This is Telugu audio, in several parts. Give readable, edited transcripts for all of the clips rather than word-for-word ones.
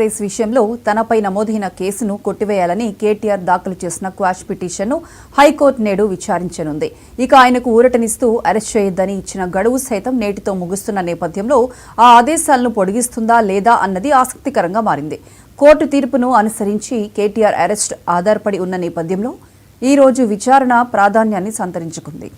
రేస్ విషయంలో తనపై నమోదైన కేసును కొట్టివేయాలని కేటీఆర్ దాఖలు చేసిన క్వాష్ పిటిషన్ను హైకోర్టు నేడు విచారించనుంది. ఇక ఆయనకు ఊరటనిస్తూ అరెస్ట్ చేయొద్దని ఇచ్చిన గడువు సైతం నేటితో ముగుస్తున్న నేపథ్యంలో ఆ ఆదేశాలను పొడిగిస్తుందా లేదా అన్నది ఆసక్తికరంగా మారింది. కోర్టు తీర్పును అనుసరించి కేటీఆర్ అరెస్ట్ ఆధారపడి ఉన్న నేపథ్యంలో ఈ రోజు విచారణ ప్రాధాన్యాన్ని సంతరించుకుంది.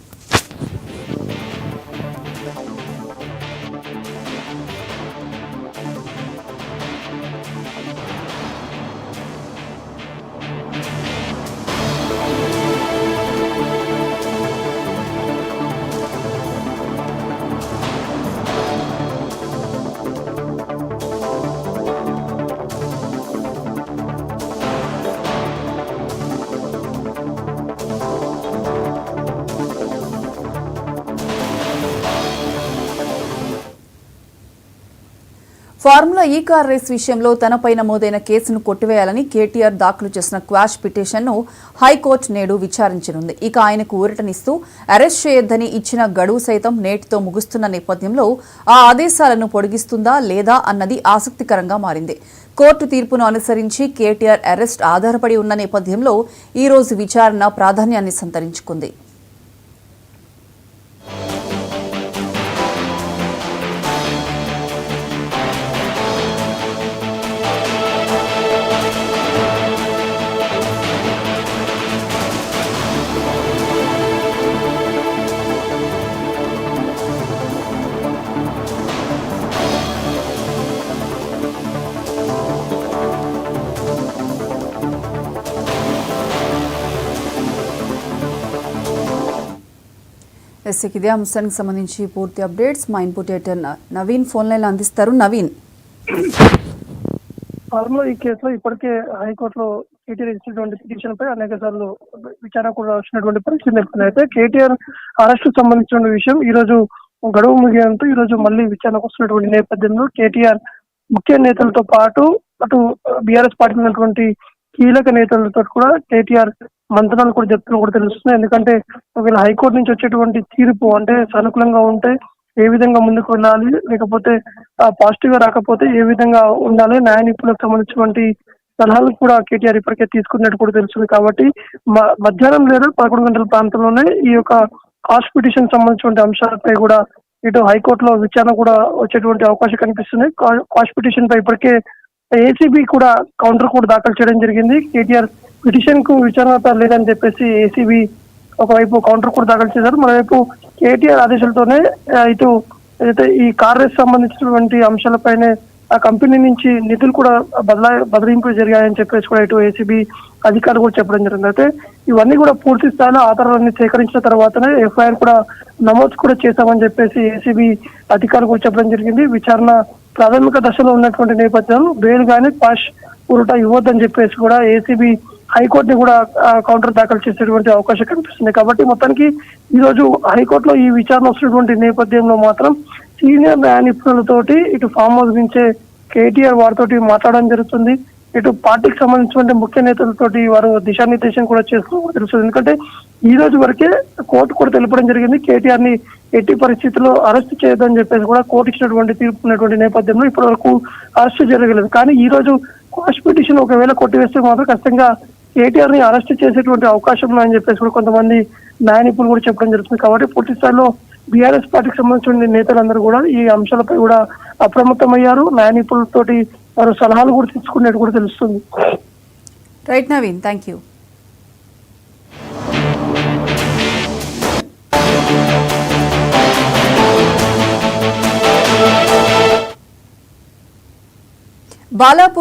ఫార్ములా ఈ కార్ రేస్ విషయంలో తనపై నమోదైన కేసును కొట్టివేయాలని కేటీఆర్ దాఖలు చేసిన క్వాష్ పిటిషన్ను హైకోర్టు నేడు విచారించనుంది. ఇక ఆయనకు ఊరటనిస్తూ అరెస్ట్ చేయొద్దని ఇచ్చిన గడువు సైతం నేటితో ముగుస్తున్న నేపథ్యంలో ఆ ఆదేశాలను పొడిగిస్తుందా లేదా అన్నది ఆసక్తికరంగా మారింది. కోర్టు తీర్పును అనుసరించి కేటీఆర్ అరెస్ట్ ఆధారపడి ఉన్న నేపథ్యంలో ఈ రోజు విచారణ ప్రాధాన్యాన్ని సంతరించుకుంది. ఇదే అంశానికి సంబంధించి పూర్తి అప్డేట్స్ మా input editor Naveen phone line అందిస్తారు. నవీన్, ఫార్ములా ఈ కేసులో ఇప్పటికే హైకోర్టులో కేటీఆర్ ఇచ్చినటువంటి పిటిషన్ పై అనేక సార్లు విచారణ కూడా వచ్చినటువంటి పరిస్థితి నెలకొంది. అయితే కేటీఆర్ అరెస్టు సంబంధించిన విషయం ఈ రోజు గడువు ముగియంతో ఈ రోజు మళ్ళీ విచారణకు వస్తున్నటువంటి నేపథ్యంలో కేటీఆర్ ముఖ్య నేతలతో పాటు అటు బీఆర్ఎస్ పార్టీ ఉన్నటువంటి కీలక నేతలతో కూడా కేటీఆర్ మంత్రాలు కూడా చెప్తున్నా కూడా తెలుస్తుంది. ఎందుకంటే ఒకవేళ హైకోర్టు నుంచి వచ్చేటువంటి తీర్పు అంటే సానుకూలంగా ఉంటే ఏ విధంగా ముందుకు వెళ్ళాలి, లేకపోతే పాజిటివ్ గా రాకపోతే ఏ విధంగా ఉండాలి, న్యాయ నిపుణులకు సంబంధించినటువంటి సలహాలు కూడా కేటీఆర్ ఇప్పటికే తీసుకున్నట్టు కూడా తెలుస్తుంది. కాబట్టి మధ్యాహ్నం లేదా 11 గంటల ప్రాంతంలోనే ఈ యొక్క కాస్ట్ పిటిషన్ సంబంధించిన అంశాలపై కూడా ఇటు హైకోర్టులో విచారణ కూడా వచ్చేటువంటి అవకాశం కనిపిస్తుంది. కాస్ట్ పిటిషన్ పై ఇప్పటికే ఏసీబీ కూడా కౌంటర్ కూడా దాఖలు చేయడం జరిగింది. కేటీఆర్ పిటిషన్ కు విచారణ లేదని చెప్పేసి ఏసీబీ ఒకవైపు కౌంటర్ కూడా దాఖలు చేశారు. మరోవైపు కేటీఆర్ ఆదేశాలతోనే ఇటు ఏదైతే ఈ కార్ రేస్ సంబంధించినటువంటి అంశాలపైనే ఆ కంపెనీ నుంచి నిధులు కూడా బదిలింపులు జరిగాయని చెప్పేసి కూడా ఇటు ఏసీబీ అధికారులు కూడా చెప్పడం జరిగింది. అయితే ఇవన్నీ కూడా పూర్తి స్థాయిలో ఆధారాలన్నీ సేకరించిన తర్వాతనే ఎఫ్ఐఆర్ కూడా నమోదు కూడా చేశామని చెప్పేసి ఏసీబీ అధికారులు కూడా చెప్పడం జరిగింది. విచారణ ప్రాథమిక దశలో ఉన్నటువంటి నేపథ్యంలో బెయిల్ గానీ పాష్ ఊరట ఇవ్వద్దని చెప్పేసి కూడా ఏసీబీ హైకోర్టుని కూడా కౌంటర్ దాఖలు చేసేటువంటి అవకాశం కనిపిస్తుంది. కాబట్టి మొత్తానికి ఈ రోజు హైకోర్టులో ఈ విచారణ వస్తున్నటువంటి నేపథ్యంలో మాత్రం సీనియర్ న్యాయ నిపుణులతోటి ఇటు ఫామ్ హౌస్ నుంచే కేటీఆర్ వారితోటి మాట్లాడడం జరుగుతుంది. ఇటు పార్టీకి సంబంధించిన ముఖ్య నేతలతోటి వారు దిశానిర్దేశం కూడా చేసుకోవడం తెలుస్తుంది. ఎందుకంటే ఈ రోజు వరకే కోర్టు కూడా తెలపడం జరిగింది కేటీఆర్ ని ఎట్టి పరిస్థితుల్లో అరెస్ట్ చేయొద్దని చెప్పేసి కూడా కోర్టు ఇచ్చినటువంటి తీర్పు ఉన్నటువంటి నేపథ్యంలో ఇప్పటి వరకు అరెస్ట్ జరగలేదు. కానీ ఈ రోజు క్వాష్ పిటిషన్ ఒకవేళ కొట్టివేస్తే మాత్రం ఖచ్చితంగా కేటీఆర్ ని అరెస్ట్ చేసేటువంటి అవకాశం ఉందని చెప్పేసి కూడా కొంతమంది న్యాయ నిపుణులు కూడా చెప్పడం జరుగుతుంది. కాబట్టి పూర్తి స్థాయిలో బీఆర్ఎస్ పార్టీకి సంబంధించిన నేతలందరూ కూడా ఈ అంశాలపై కూడా అప్రమత్తమయ్యారు. న్యాయ నిపుణులతోటి వారు సలహాలు కూడా తీసుకున్నట్టు కూడా తెలుస్తుంది. Right Naveen, thank you. Balapur